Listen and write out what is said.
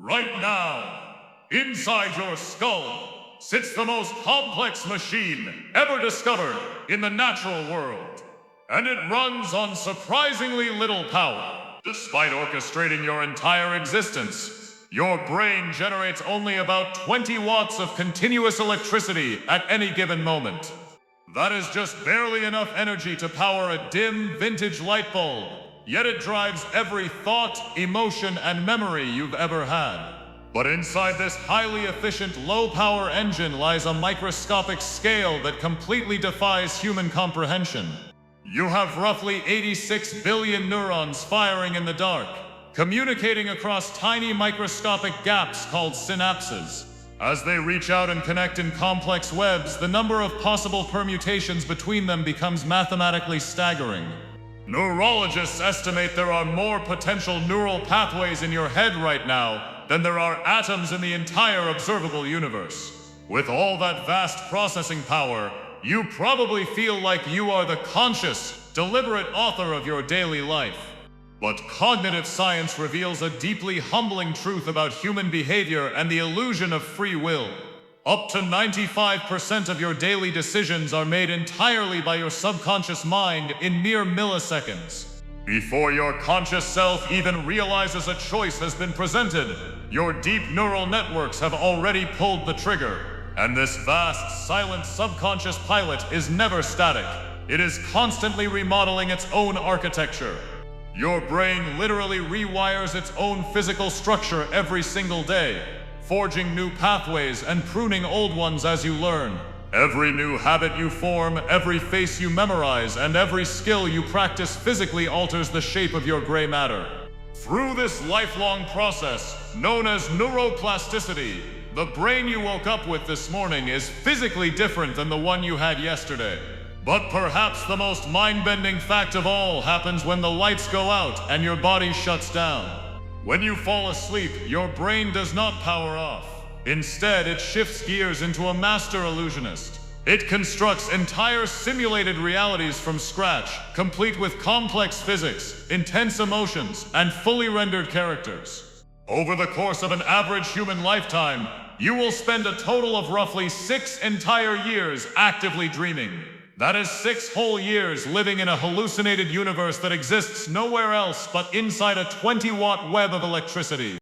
Right now, inside your skull, sits the most complex machine ever discovered in the natural world. And it runs on surprisingly little power. Despite orchestrating your entire existence, your brain generates only about 20 watts of continuous electricity at any given moment. That is just barely enough energy to power a dim, vintage light bulb. Yet it drives every thought, emotion, and memory you've ever had. But inside this highly efficient, low-power engine lies a microscopic scale that completely defies human comprehension. You have roughly 86 billion neurons firing in the dark, communicating across tiny microscopic gaps called synapses. As they reach out and connect in complex webs, the number of possible permutations between them becomes mathematically staggering. Neurologists estimate there are more potential neural pathways in your head right now than there are atoms in the entire observable universe. With all that vast processing power, you probably feel like you are the conscious, deliberate author of your daily life. But cognitive science reveals a deeply humbling truth about human behavior and the illusion of free will. Up to 95% of your daily decisions are made entirely by your subconscious mind in mere milliseconds. Before your conscious self even realizes a choice has been presented, your deep neural networks have already pulled the trigger. And this vast, silent subconscious pilot is never static. It is constantly remodeling its own architecture. Your brain literally rewires its own physical structure every single day, forging new pathways and pruning old ones as you learn. Every new habit you form, every face you memorize, and every skill you practice physically alters the shape of your gray matter. Through this lifelong process, known as neuroplasticity, the brain you woke up with this morning is physically different than the one you had yesterday. But perhaps the most mind-bending fact of all happens when the lights go out and your body shuts down. When you fall asleep, your brain does not power off. Instead, it shifts gears into a master illusionist. It constructs entire simulated realities from scratch, complete with complex physics, intense emotions, and fully rendered characters. Over the course of an average human lifetime, you will spend a total of roughly 6 entire years actively dreaming. That is 6 whole years living in a hallucinated universe that exists nowhere else but inside a 20-watt web of electricity.